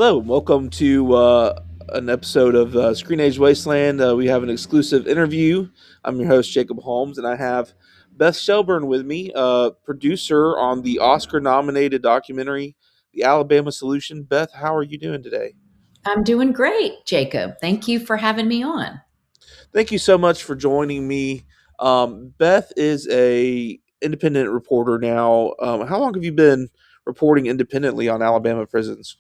Hello, and welcome to an episode of ScreenAge Wasteland. We have an exclusive interview. I'm your host, Jacob Holmes, and I have Beth Shelburne with me, producer on the Oscar nominated documentary, The Alabama Solution. Beth, how are you doing today? I'm doing great, Jacob. Thank you for having me on. Thank you so much for joining me. Beth is a independent reporter now. How long have you been reporting independently on Alabama prisons?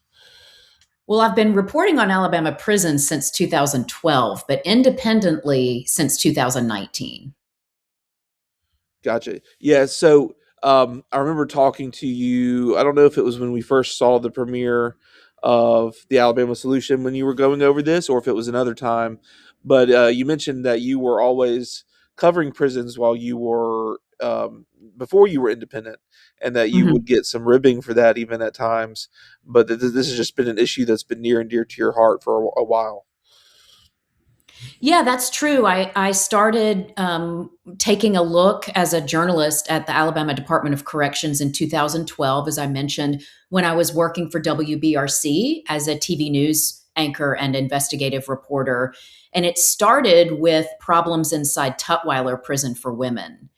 Well, I've been reporting on Alabama prisons since 2012, but independently since 2019. Gotcha. Yeah. So I remember talking to you. I don't know if it was when we first saw the premiere of the Alabama Solution when you were going over this, or if it was another time. But you mentioned that you were always covering prisons while you were before you were independent, and that you Mhm. would get some ribbing for that even at times. But this has just been an issue that's been near and dear to your heart for a while. Yeah, that's true. I started taking a look as a journalist at the Alabama Department of Corrections in 2012, as I mentioned, when I was working for WBRC as a TV news anchor and investigative reporter. And it started with problems inside Tutwiler Prison for Women.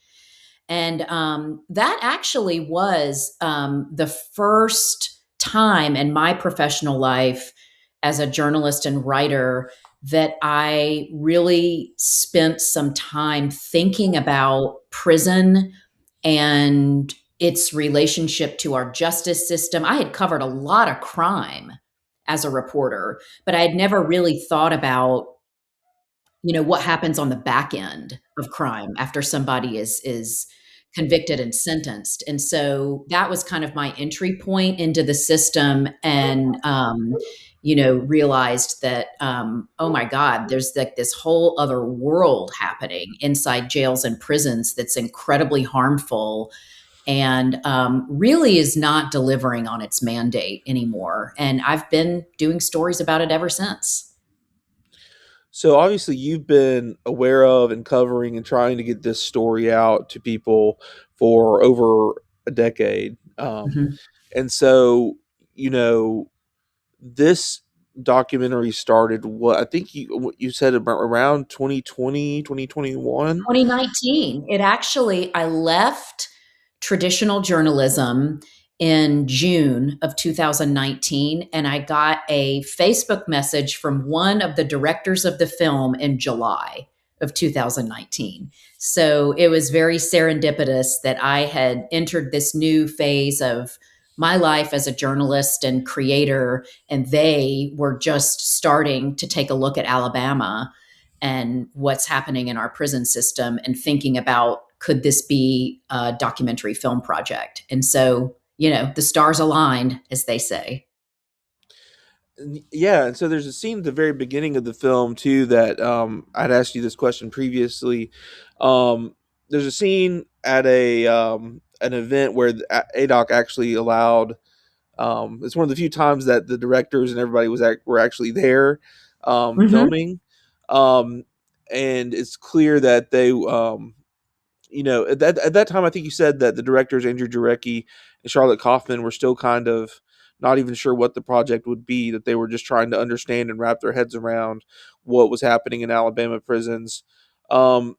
And that actually was the first time in my professional life as a journalist and writer that I really spent some time thinking about prison and its relationship to our justice system. I had covered a lot of crime as a reporter, but I had never really thought about what happens on the back end of crime after somebody is convicted and sentenced. And so that was kind of my entry point into the system, and realized that oh my god, there's like this whole other world happening inside jails and prisons that's incredibly harmful, and really is not delivering on its mandate anymore. And I've been doing stories about it ever since. So obviously you've been aware of and covering and trying to get this story out to people for over a decade. Mhm. And so, you know, this documentary started what I think you said about around 2020, 2021. 2019. It actually, I left traditional journalism in June of 2019, and I got a Facebook message from one of the directors of the film in July of 2019. So it was very serendipitous that I had entered this new phase of my life as a journalist and creator, and they were just starting to take a look at Alabama and what's happening in our prison system, and thinking about, could this be a documentary film project? And so, the stars aligned, as they say. Yeah, and so there's a scene at the very beginning of the film too that I'd asked you this question previously. There's a scene at a an event where ADOC actually allowed. It's one of the few times that the directors and everybody were actually there Mm-hmm. filming, um, and it's clear that they, at that time, I think you said that the directors Andrew Jarecki and Charlotte Kaufman were still kind of not even sure what the project would be. That they were just trying to understand and wrap their heads around what was happening in Alabama prisons. Um,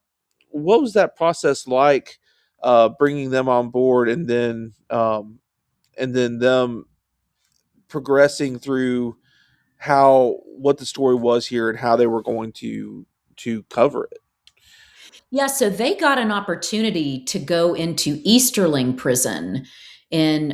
what was that process like, bringing them on board, and then them progressing through how what the story was here and how they were going to cover it. Yeah, so they got an opportunity to go into Easterling Prison in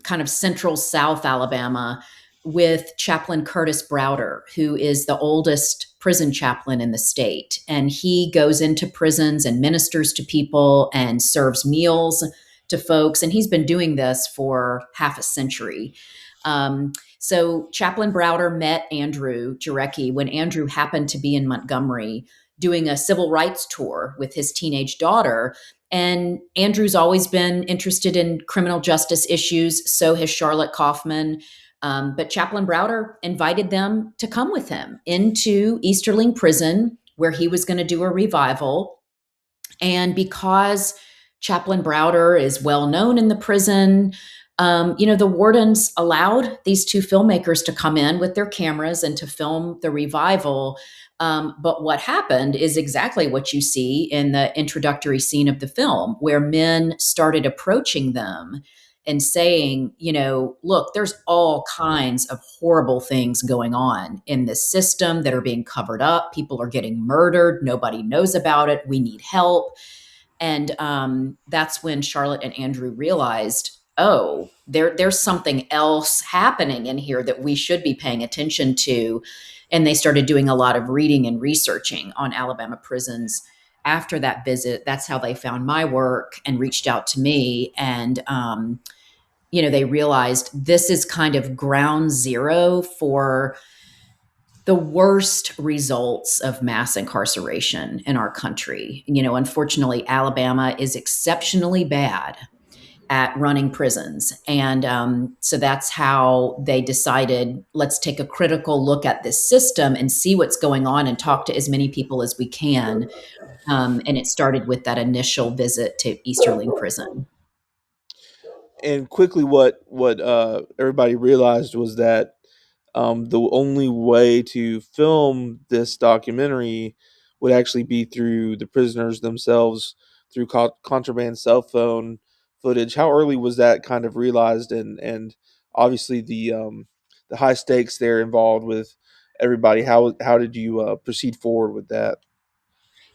kind of central South Alabama with Chaplain Curtis Browder, who is the oldest prison chaplain in the state. And he goes into prisons and ministers to people and serves meals to folks. And he's been doing this for half a century. So Chaplain Browder met Andrew Jarecki when Andrew happened to be in Montgomery doing a civil rights tour with his teenage daughter. And Andrew's always been interested in criminal justice issues. So has Charlotte Kaufman. But Chaplain Browder invited them to come with him into Easterling Prison, where he was going to do a revival. And because Chaplain Browder is well known in the prison, The wardens allowed these two filmmakers to come in with their cameras and to film the revival. But what happened is exactly what you see in the introductory scene of the film, where men started approaching them and saying, look, there's all kinds of horrible things going on in this system that are being covered up. People are getting murdered. Nobody knows about it. We need help. And that's when Charlotte and Andrew realized, oh, there's something else happening in here that we should be paying attention to. And they started doing a lot of reading and researching on Alabama prisons after that visit. That's how they found my work and reached out to me. And, they realized this is kind of ground zero for the worst results of mass incarceration in our country. Unfortunately, Alabama is exceptionally bad at running prisons. And so that's how they decided, let's take a critical look at this system and see what's going on and talk to as many people as we can. And it started with that initial visit to Easterling Prison. And quickly, what everybody realized was that the only way to film this documentary would actually be through the prisoners themselves, through contraband cell phone footage. How early was that kind of realized, and obviously the high stakes there involved with everybody? How did you proceed forward with that?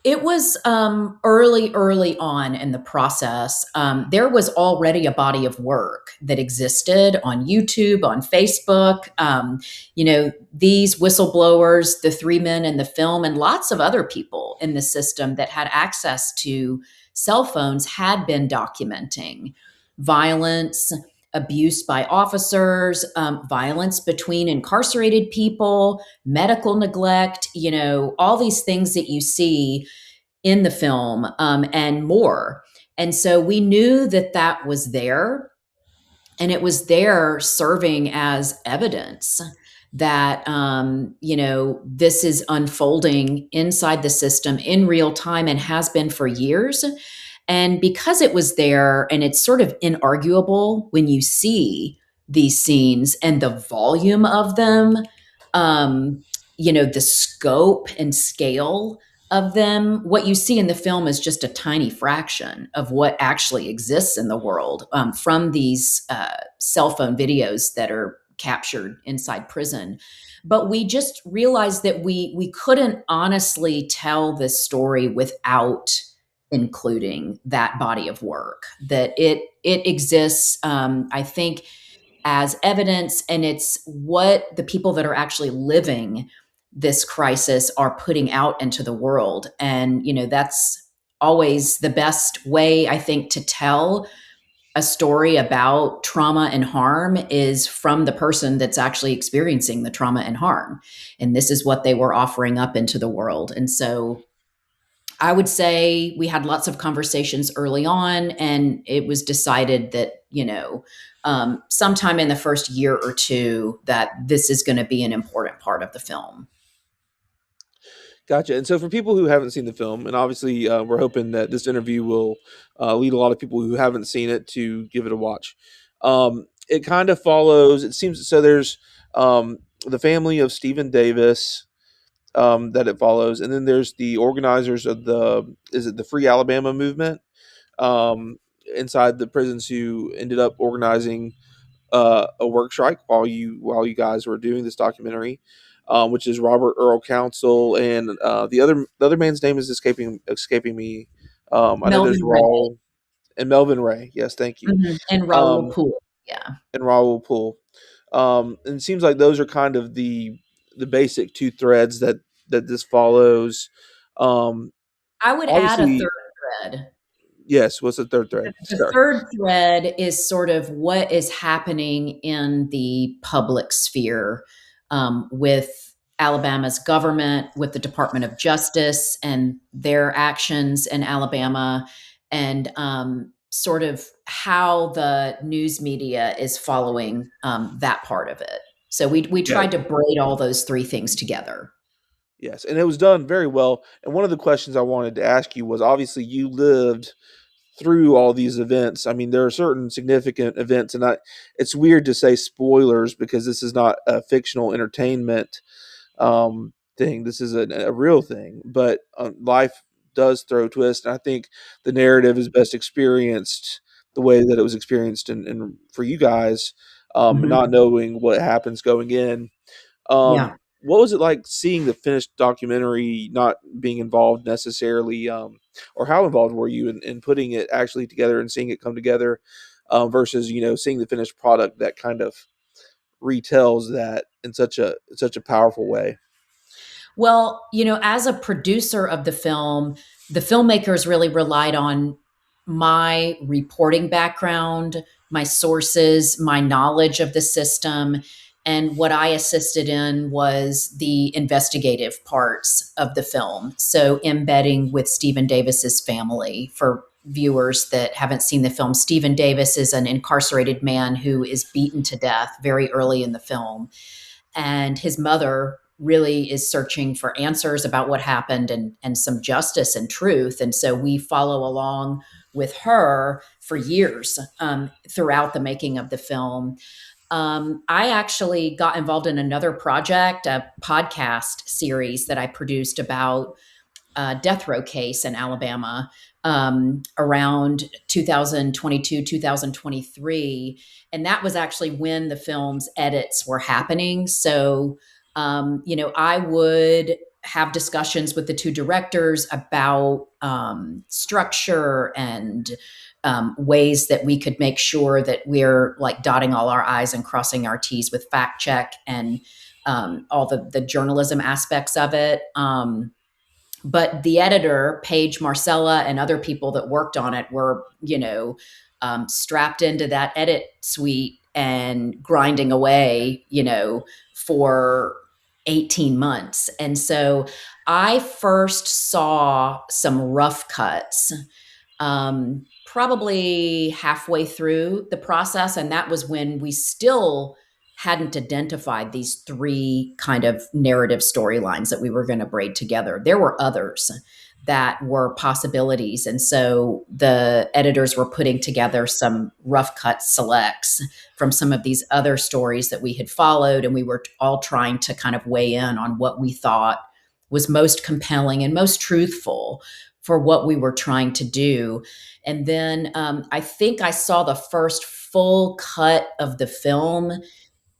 It was early on in the process. There was already a body of work that existed on YouTube, on Facebook. These whistleblowers, the three men in the film, and lots of other people in the system that had access to cell phones had been documenting violence, abuse by officers, violence between incarcerated people, medical neglect, all these things that you see in the film, and more. And so we knew that that was there, and it was there serving as evidence that this is unfolding inside the system in real time and has been for years. And because it was there, and it's sort of inarguable when you see these scenes and the volume of them, the scope and scale of them, what you see in the film is just a tiny fraction of what actually exists in the world, from these cell phone videos that are captured inside prison. But we just realized that we couldn't honestly tell this story without including that body of work, that it exists, I think, as evidence, and it's what the people that are actually living this crisis are putting out into the world. And that's always the best way, I think, to tell a story about trauma and harm, is from the person that's actually experiencing the trauma and harm. And this is what they were offering up into the world. And so I would say we had lots of conversations early on, and it was decided that, sometime in the first year or two, that this is going to be an important part of the film. Gotcha. And so, for people who haven't seen the film, and obviously we're hoping that this interview will lead a lot of people who haven't seen it to give it a watch. It kind of follows. It seems so. There's the family of Stephen Davis that it follows, and then there's the organizers of the Free Alabama movement um, inside the prisons, who ended up organizing a work strike while you guys were doing this documentary, which is Robert Earl Council, and the other man's name is escaping me. I know there's Melvin Ray. Raul and Melvin Ray. Yes, thank you. And Raul Um, Poole. Yeah. and Raul Poole. And it seems like those are kind of the basic two threads that this follows. Um, I would add a third Obviously, thread. yes. What's the third thread? The Sorry. third thread is sort of what is happening in the public sphere, with Alabama's government, with the Department of Justice and their actions in Alabama, and sort of how the news media is following that part of it. So we Yeah. tried to braid all those three things together. Yes, and it was done very well. And one of the questions I wanted to ask you was, obviously you lived through all these events. I mean, there are certain significant events, and it's weird to say spoilers because this is not a fictional entertainment thing. This is a real thing, but life does throw twists, and I think the narrative is best experienced the way that it was experienced, and for you guys, not Mhm. knowing what happens going in. Yeah. What was it like seeing the finished documentary, not being involved necessarily, or how involved were you in putting it actually together and seeing it come together, versus seeing the finished product that kind of retells that in such a powerful way? Well, as a producer of the filmmakers really relied on my reporting background, my sources, my knowledge of the system. And what I assisted in was the investigative parts of the film. So, embedding with Stephen Davis's family. For viewers that haven't seen the film, Stephen Davis is an incarcerated man who is beaten to death very early in the film, and his mother really is searching for answers about what happened, and some justice and truth. And so we follow along with her for years, throughout the making of the film. I actually got involved in another project, a podcast series that I produced about death row case in Alabama, around 2022, 2023. And that was actually when the film's edits were happening. So, I would have discussions with the two directors about structure and ways that we could make sure that we're like dotting all our I's and crossing our T's with fact check and all the journalism aspects of it. But the editor, Paige Marcella, and other people that worked on it were, strapped into that edit suite and grinding away, for 18 months. And so I first saw some rough cuts, probably halfway through the process. And that was when we still hadn't identified these three kind of narrative storylines that we were going to braid together. There were others that were possibilities. And so the editors were putting together some rough cut selects from some of these other stories that we had followed. And we were all trying to kind of weigh in on what we thought was most compelling and most truthful for what we were trying to do. And then I think I saw the first full cut of the film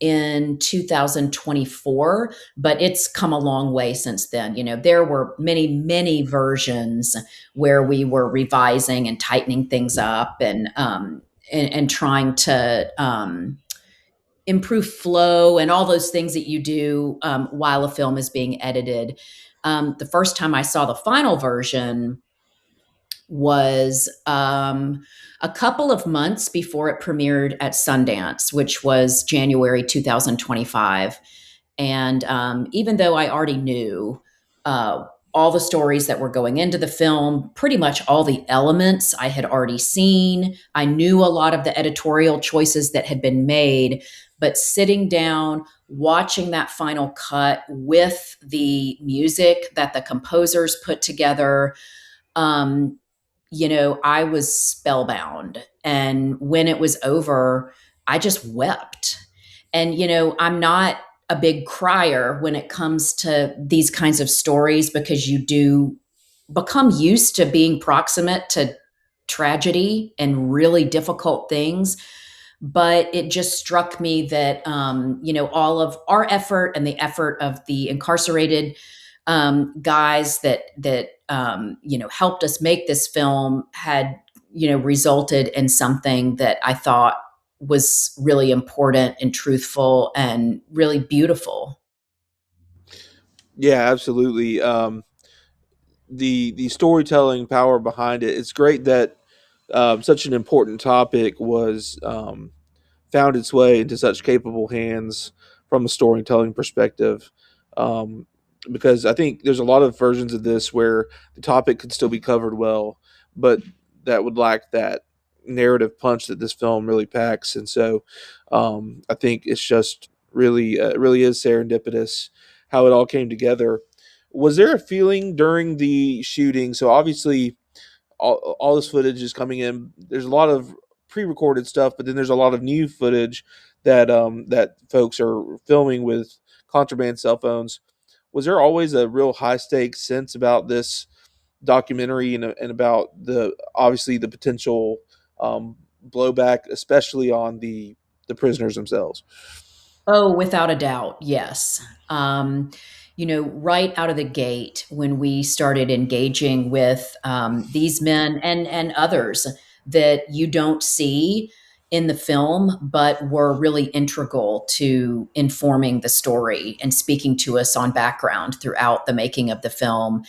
in 2024, but it's come a long way since then. There were many, many versions where we were revising and tightening things up, and trying to improve flow and all those things that you do while a film is being edited. The first time I saw the final version was a couple of months before it premiered at Sundance, which was January 2025. And even though I already knew all the stories that were going into the film, pretty much all the elements I had already seen, I knew a lot of the editorial choices that had been made. But sitting down, watching that final cut with the music that the composers put together, um, I was spellbound. And when it was over, I just wept. And, I'm not a big crier when it comes to these kinds of stories, because you do become used to being proximate to tragedy and really difficult things. But it just struck me that, all of our effort and the effort of the incarcerated guys that helped us make this film had resulted in something that I thought was really important and truthful and really beautiful. Yeah, absolutely. The storytelling power behind it. It's great that such an important topic was found its way into such capable hands from a storytelling perspective. Um, because I think there's a lot of versions of this where the topic could still be covered well, but that would lack that narrative punch that this film really packs. And so I think it's just really, it really is serendipitous how it all came together. Was there a feeling during the shooting? So obviously, all this footage is coming in. There's a lot of pre-recorded stuff, but then there's a lot of new footage that folks are filming with contraband cell phones. Was there always a real high stakes sense about this documentary and about the obviously the potential blowback, especially on the prisoners themselves? Oh, without a doubt, yes. Right out of the gate, when we started engaging with these men and others that you don't see in the film, but were really integral to informing the story and speaking to us on background throughout the making of the film,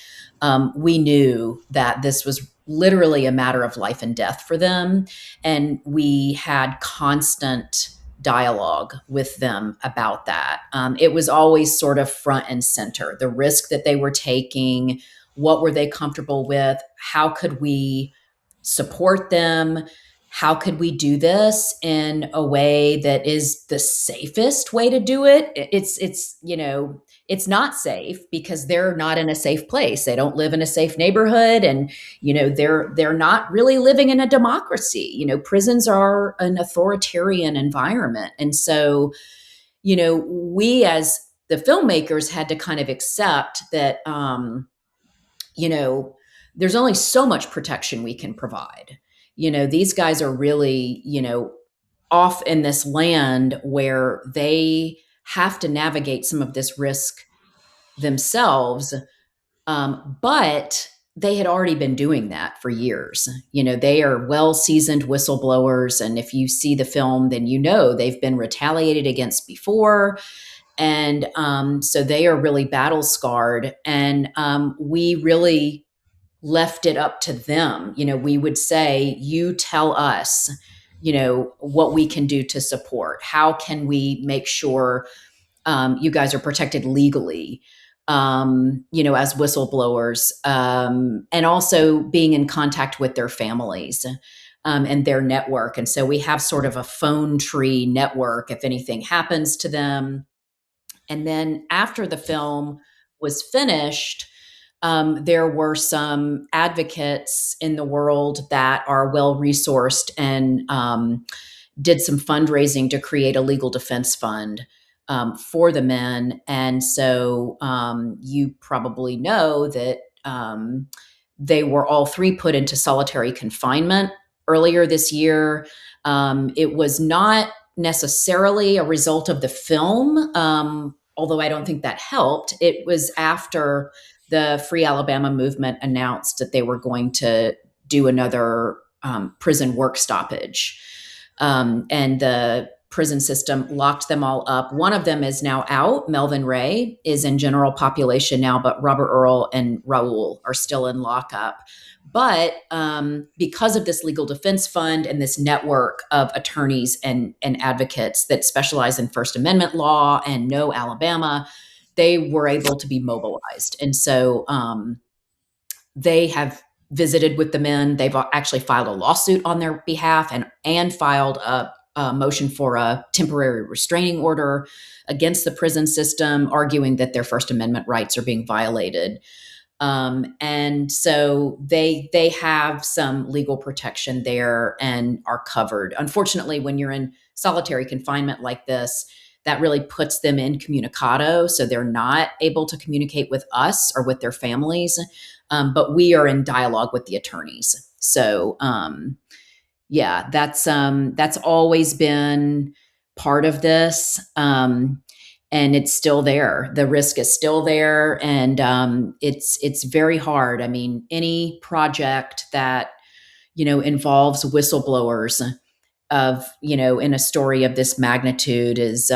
we knew that this was literally a matter of life and death for them, and we had constant dialogue with them about that. It was always sort of front and center, the risk that they were taking, what were they comfortable with, how could we support them, how could we do this in a way that is the safest way to do it. It's not safe because they're not in a safe place, they don't live in a safe neighborhood, and they're not really living in a democracy. Prisons are an authoritarian environment, and so we as the filmmakers had to kind of accept that you know there's only so much protection we can provide. These guys are really off in this land where they have to navigate some of this risk themselves, but they had already been doing that for years. They are well seasoned whistleblowers. And if you see the film, then they've been retaliated against before. And so they are really battle scarred. And we really left it up to them. We would say, you tell us, what we can do to support. How can we make sure you guys are protected legally, as whistleblowers, and also being in contact with their families and their network. And so we have sort of a phone tree network if anything happens to them. And then after the film was finished, there were some advocates in the world that are well resourced and did some fundraising to create a legal defense fund for the men. And so you probably know that they were all three put into solitary confinement earlier this year. It was not necessarily a result of the film, although I don't think that helped. It was after the Free Alabama movement announced that they were going to do another prison work stoppage. And the prison system locked them all up. One of them is now out. Melvin Ray is in general population now, but Robert Earl and Raul are still in lockup. But because of this legal defense fund and this network of attorneys and advocates that specialize in First Amendment law and know Alabama, they were able to be mobilized. And so they have visited with the men. They've actually filed a lawsuit on their behalf and filed a motion for a temporary restraining order against the prison system, arguing that their First Amendment rights are being violated. And so they have some legal protection there and are covered. Unfortunately, when you're in solitary confinement like this, that really puts them incommunicado, so they're not able to communicate with us or with their families. But we are in dialogue with the attorneys. So yeah, that's always been part of this. And it's still there. The risk is still there, and it's very hard. I mean, any project that involves whistleblowers in a story of this magnitude is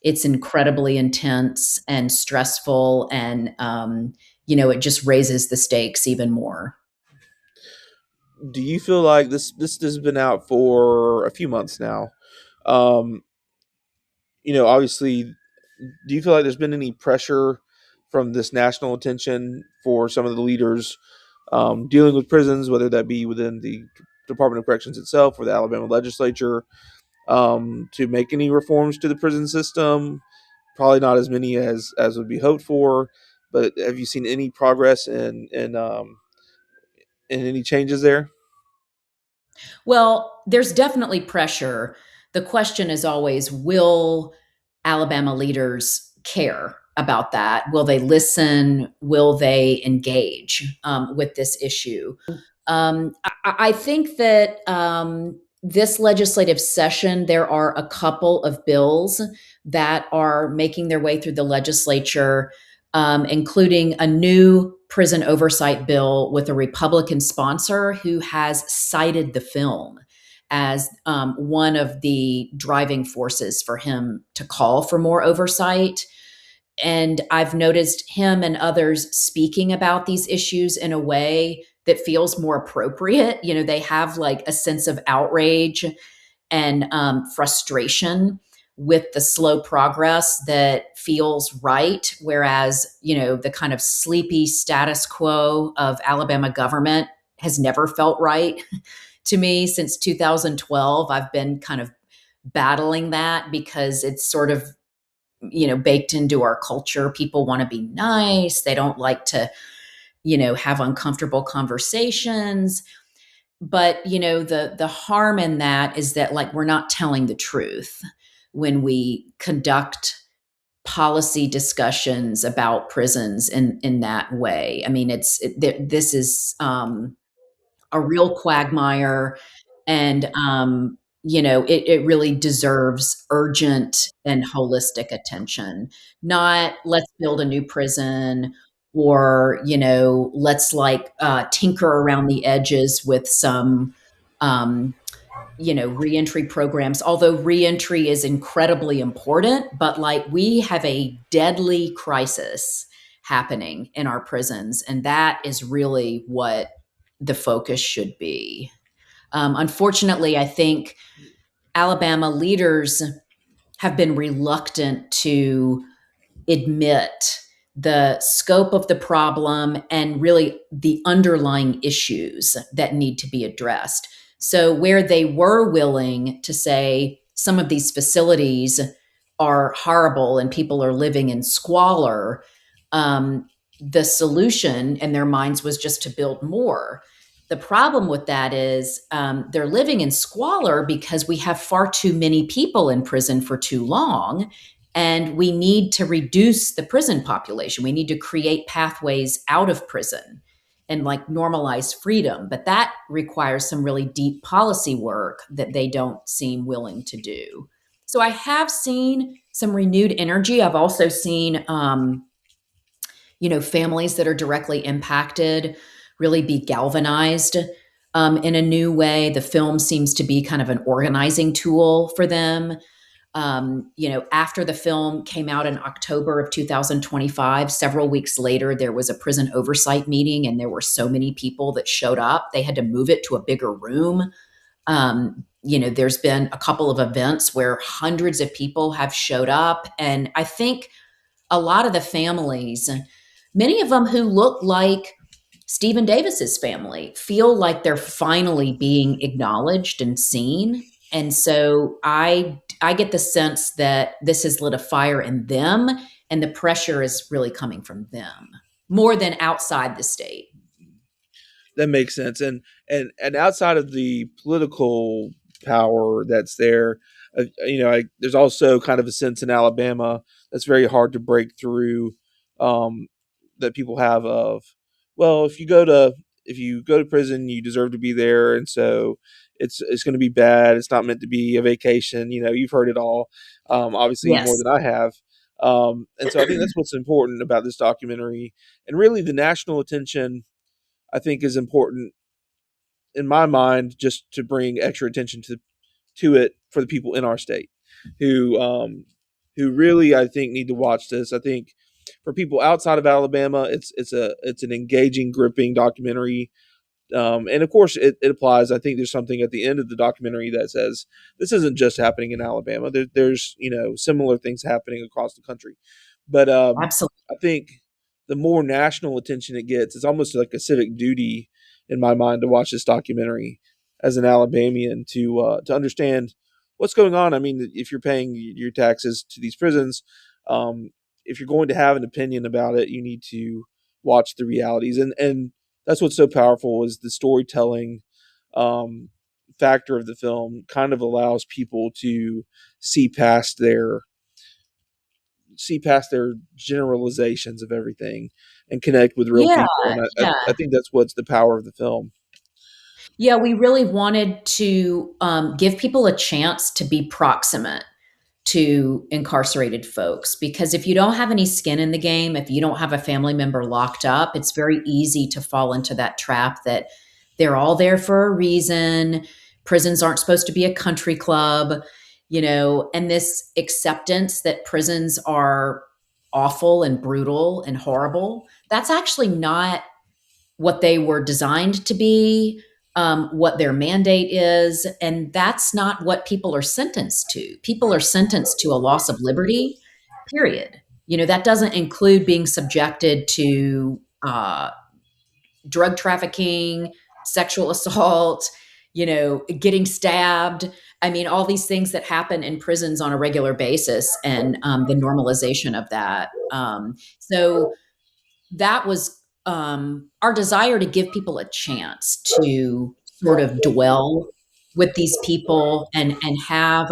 it's incredibly intense and stressful, and it just raises the stakes even more. Do you feel like this has been out for a few months now? Um, Obviously, do you feel like there's been any pressure from this national attention for some of the leaders dealing with prisons, whether that be within the Department of Corrections itself or the Alabama legislature, to make any reforms to the prison system? Probably not as many as would be hoped for, but have you seen any progress in And any changes there? Well, there's definitely pressure. The question is always, will Alabama leaders care about that? Will they listen? Will they engage with this issue? I think that this legislative session, there are a couple of bills that are making their way through the legislature, including a new prison oversight bill with a Republican sponsor who has cited the film as one of the driving forces for him to call for more oversight. And I've noticed him and others speaking about these issues in a way that feels more appropriate. You know, they have like a sense of outrage and frustration with the slow progress that feels right. Whereas, you know, the kind of sleepy status quo of Alabama government has never felt right to me since 2012. I've been kind of battling that because it's sort of, you know, baked into our culture. People want to be nice. They don't like to, you know, have uncomfortable conversations. But, you know, the harm in that is that like we're not telling the truth when we conduct policy discussions about prisons in that way. I mean, this is a real quagmire, and you know, it really deserves urgent and holistic attention. Not let's build a new prison, or you know, let's like tinker around the edges with some um, you know, reentry programs. Although reentry is incredibly important, but like we have a deadly crisis happening in our prisons, and that is really what the focus should be. Unfortunately, I think Alabama leaders have been reluctant to admit the scope of the problem and really the underlying issues that need to be addressed. So, where they were willing to say some of these facilities are horrible and people are living in squalor, um, the solution in their minds was just to build more. The problem with that is they're living in squalor because we have far too many people in prison for too long, and we need to reduce the prison population. We need to create pathways out of prison and like normalize freedom. But that requires some really deep policy work that they don't seem willing to do. So I have seen some renewed energy. I've also seen, you know, families that are directly impacted really be galvanized in a new way. The film seems to be kind of an organizing tool for them. You know, after the film came out in October of 2025, several weeks later, there was a prison oversight meeting, and there were so many people that showed up. They had to move it to a bigger room. You know, there's been a couple of events where hundreds of people have showed up. And I think a lot of the families, many of them who look like Stephen Davis's family, feel like they're finally being acknowledged and seen. And so I get the sense that this has lit a fire in them, and the pressure is really coming from them more than outside the state. That makes sense. And outside of the political power that's there, there's also kind of a sense in Alabama that's very hard to break through. Um, that people have of, well, if you go to prison, you deserve to be there, and so it's going to be bad. It's not meant to be a vacation. You know, you've heard it all, obviously more Yes, than I have. And so I think that's what's important about this documentary, and really the national attention I think is important in my mind, just to bring extra attention to it for the people in our state who really I think need to watch this. I think for people outside of Alabama, it's an engaging, gripping documentary. And of course, it applies. I think there's something at the end of the documentary that says this isn't just happening in Alabama. There's similar things happening across the country. But absolutely. I think the more national attention it gets, it's almost like a civic duty in my mind to watch this documentary as an Alabamian to understand what's going on. I mean, if you're paying your taxes to these prisons, if you're going to have an opinion about it, you need to watch the realities. And that's what's so powerful is the storytelling um, factor of the film kind of allows people to see past their see past their generalizations of everything and connect with real Yeah, people. And I yeah. think that's what's the power of the film. Yeah, we really wanted to give people a chance to be proximate to incarcerated folks, because if you don't have any skin in the game, if you don't have a family member locked up, it's very easy to fall into that trap that they're all there for a reason. Prisons aren't supposed to be a country club, and this acceptance that prisons are awful and brutal and horrible. That's actually not what they were designed to be, what their mandate is. And that's not what people are sentenced to. People are sentenced to a loss of liberty, period. That doesn't include being subjected to drug trafficking, sexual assault, getting stabbed. I mean, all these things that happen in prisons on a regular basis, and the normalization of that. So that was our desire to give people a chance to sort of dwell with these people, and have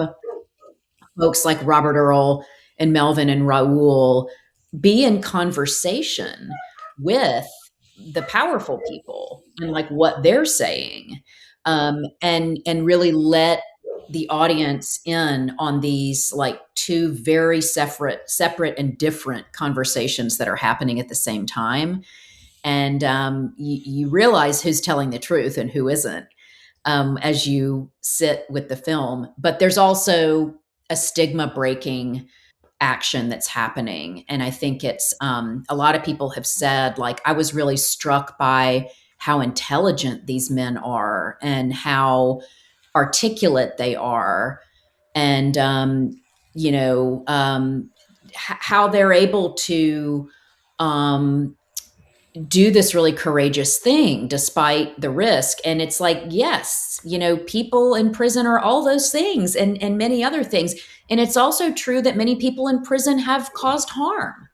folks like Robert Earl and Melvin and Raul be in conversation with the powerful people and like what they're saying, and really let the audience in on these like two very separate and different conversations that are happening at the same time. And you realize who's telling the truth and who isn't, as you sit with the film. But there's also a stigma breaking action that's happening. And I think it's a lot of people have said, like, I was really struck by how intelligent these men are and how articulate they are. And, you know, how they're able to um, do this really courageous thing despite the risk. And it's like, yes, people in prison are all those things, and many other things. And it's also true that many people in prison have caused harm,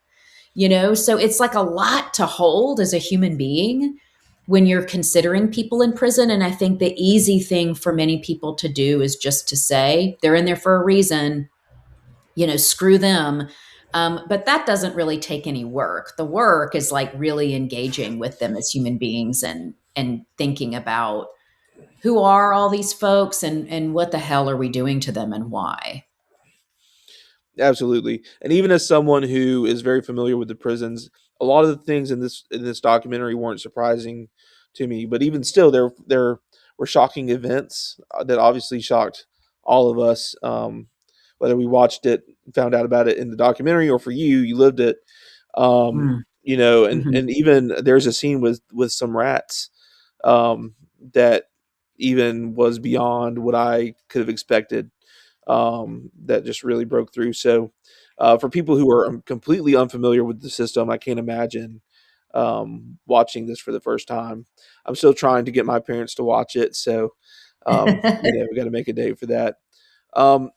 so it's like a lot to hold as a human being when you're considering people in prison. And I think the easy thing for many people to do is just to say they're in there for a reason, screw them. But that doesn't really take any work. The work is like really engaging with them as human beings, and thinking about who are all these folks, and what the hell are we doing to them and why. Absolutely. And even as someone who is very familiar with the prisons, a lot of the things in this documentary weren't surprising to me. But even still, there were shocking events that obviously shocked all of us. Whether we watched it, found out about it in the documentary, or for you, you lived it. Mm. Mhm. And even there's a scene with some rats that even was beyond what I could have expected, that just really broke through. So, for people who are completely unfamiliar with the system, I can't imagine watching this for the first time. I'm still trying to get my parents to watch it, so we got to make a date for that. Um,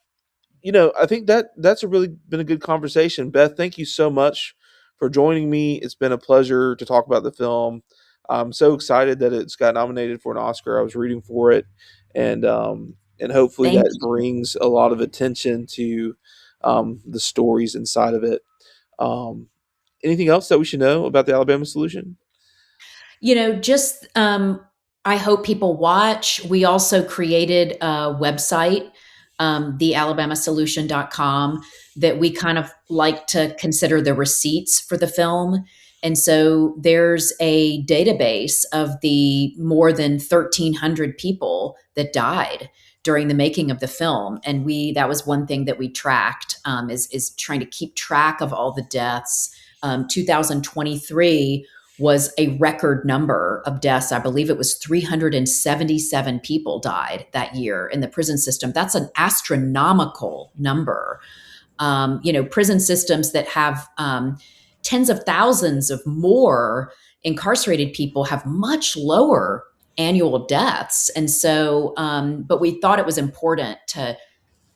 I think that's a really been a good conversation. Beth, thank you so much for joining me. It's been a pleasure to talk about the film. I'm so excited that it's got nominated for an Oscar. I was rooting for it, and hopefully Thank that you. brings a lot of attention to the stories inside of it. Um, Anything else that we should know about the Alabama solution? Just I hope people watch. We also created a website, thealabamasolution.com, that we kind of like to consider the receipts for the film. And so there's a database of the more than 1,300 people that died during the making of the film. And that was one thing that we tracked, is trying to keep track of all the deaths. 2023 was a record number of deaths. I believe it was 377 people died that year in the prison system. That's an astronomical number. Prison systems that have tens of thousands of more incarcerated people have much lower annual deaths. And so, but we thought it was important to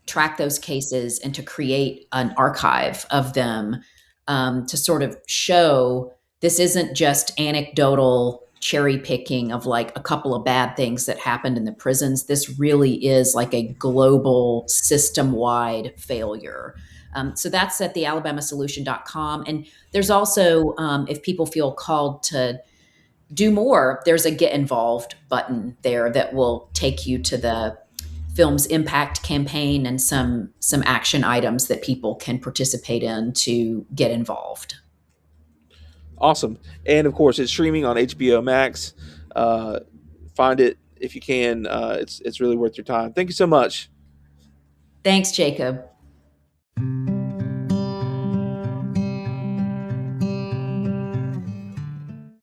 track those cases and to create an archive of them, to sort of show this isn't just anecdotal. cherry picking of like a couple of bad things that happened in the prisons. This really is like a global system wide failure. So that's at the alabamasolution.com. And there's also, if people feel called to do more, there's a get involved button there that will take you to the film's impact campaign and some action items that people can participate in to get involved. Awesome. And of course, it's streaming on HBO Max. Uh, find it if you can. It's really worth your time. Thank you so much. Thanks, Jacob.